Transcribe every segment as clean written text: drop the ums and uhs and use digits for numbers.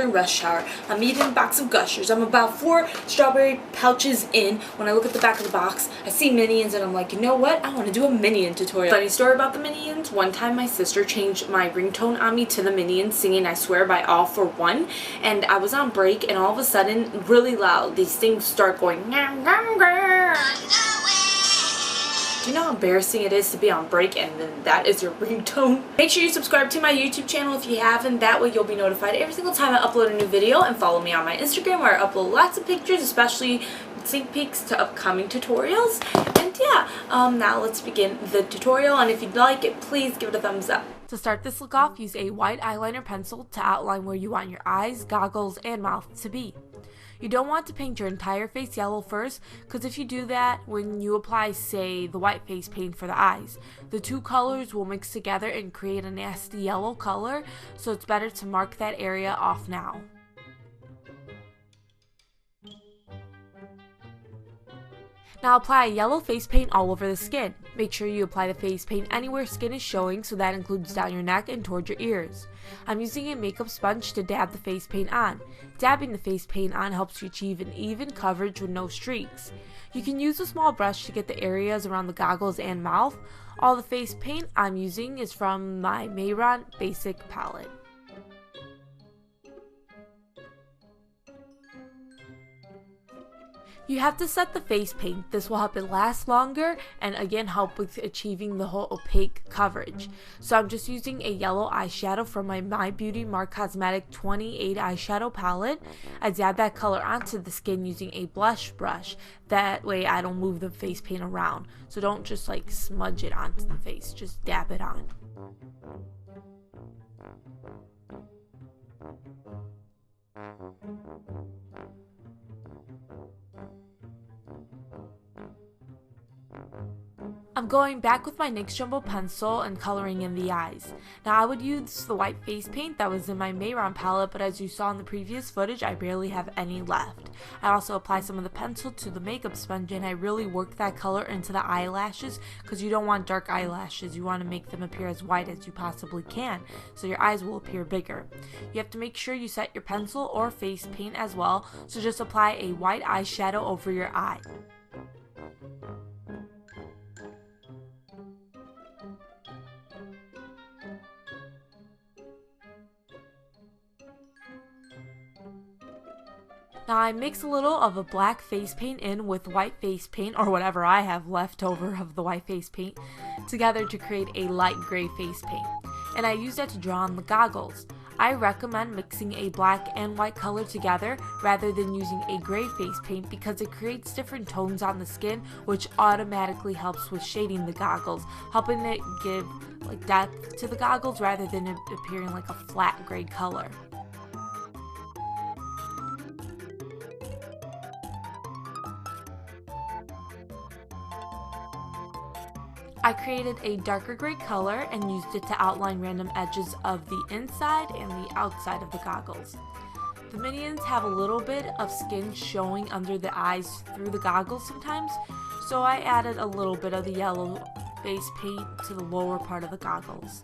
during rush hour. I'm eating a box of Gushers. I'm about 4 strawberry pouches in. When I look at the back of the box, I see Minions and I'm like, you know what? I want to do a Minion tutorial. Funny story about the Minions. One time my sister changed my ringtone on me to the Minions singing I Swear by All for One. And I was on break and all of a sudden, really loud, these things start going, ngam, ngam, ngam. Do you know how embarrassing it is to be on break and then that is your ringtone? Make sure you subscribe to my YouTube channel if you haven't. That way you'll be notified every single time I upload a new video, and follow me on my Instagram where I upload lots of pictures, especially sneak peeks to upcoming tutorials. And yeah, now let's begin the tutorial, and if you'd like it, please give it a thumbs up. To start this look off, use a white eyeliner pencil to outline where you want your eyes, goggles, and mouth to be. You don't want to paint your entire face yellow first, because if you do that, when you apply, say, the white face paint for the eyes, the two colors will mix together and create a nasty yellow color, so it's better to mark that area off now. Now apply a yellow face paint all over the skin. Make sure you apply the face paint anywhere skin is showing, so that includes down your neck and towards your ears. I'm using a makeup sponge to dab the face paint on. Dabbing the face paint on helps you achieve an even coverage with no streaks. You can use a small brush to get the areas around the goggles and mouth. All the face paint I'm using is from my Mehron basic palette. You have to set the face paint. This will help it last longer and again help with achieving the whole opaque coverage. So I'm just using a yellow eyeshadow from my Beauty Mark Cosmetic 28 eyeshadow palette. I dab that color onto the skin using a blush brush. That way I don't move the face paint around. So don't just like smudge it onto the face, just dab it on. I'm going back with my NYX Jumbo pencil and coloring in the eyes. Now I would use the white face paint that was in my Mehron palette, but as you saw in the previous footage, I barely have any left. I also apply some of the pencil to the makeup sponge, and I really work that color into the eyelashes, because you don't want dark eyelashes. You want to make them appear as white as you possibly can, so your eyes will appear bigger. You have to make sure you set your pencil or face paint as well, so just apply a white eyeshadow over your eye. Now I mix a little of a black face paint in with white face paint, or whatever I have left over of the white face paint, together to create a light gray face paint. And I use that to draw on the goggles. I recommend mixing a black and white color together rather than using a gray face paint, because it creates different tones on the skin, which automatically helps with shading the goggles, helping it give like depth to the goggles rather than it appearing like a flat gray color. I created a darker gray color and used it to outline random edges of the inside and the outside of the goggles. The Minions have a little bit of skin showing under the eyes through the goggles sometimes, so I added a little bit of the yellow face paint to the lower part of the goggles.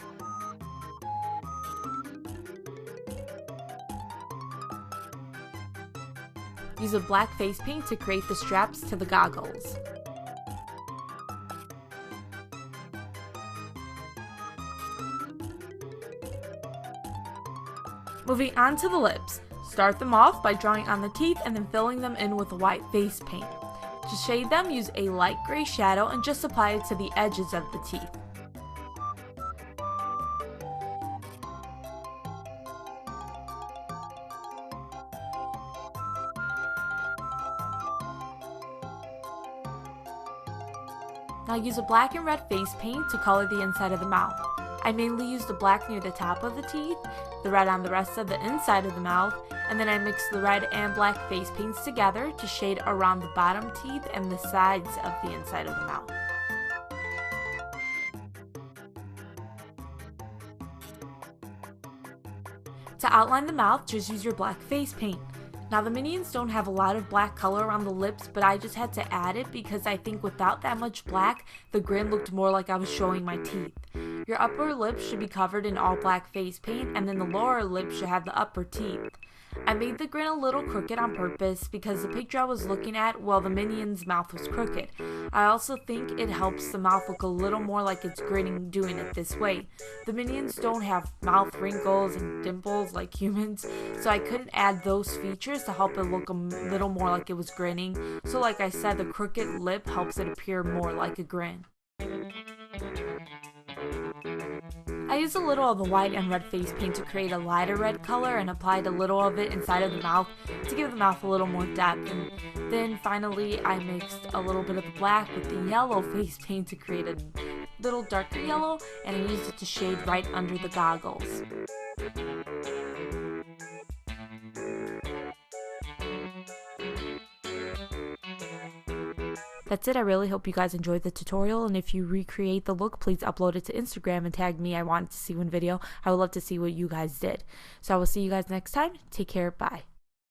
Use a black face paint to create the straps to the goggles. Moving on to the lips. Start them off by drawing on the teeth and then filling them in with white face paint. To shade them, use a light gray shadow and just apply it to the edges of the teeth. Now use a black and red face paint to color the inside of the mouth. I mainly use the black near the top of the teeth, the red on the rest of the inside of the mouth, and then I mix the red and black face paints together to shade around the bottom teeth and the sides of the inside of the mouth. To outline the mouth, just use your black face paint. Now the Minions don't have a lot of black color around the lips, but I just had to add it because I think without that much black, the grin looked more like I was showing my teeth. Your upper lip should be covered in all black face paint, and then the lower lip should have the upper teeth. I made the grin a little crooked on purpose because the picture I was looking at, well, the Minion's mouth was crooked. I also think it helps the mouth look a little more like it's grinning doing it this way. The Minions don't have mouth wrinkles and dimples like humans, so I couldn't add those features to help it look a little more like it was grinning. So like I said, the crooked lip helps it appear more like a grin. I used a little of the white and red face paint to create a lighter red color and applied a little of it inside of the mouth to give the mouth a little more depth. And then finally I mixed a little bit of the black with the yellow face paint to create a little darker yellow, and I used it to shade right under the goggles. That's it. I really hope you guys enjoyed the tutorial, and if you recreate the look, please upload it to Instagram and tag me. I wanted to see one video. I would love to see what you guys did. So I will see you guys next time. Take care. Bye.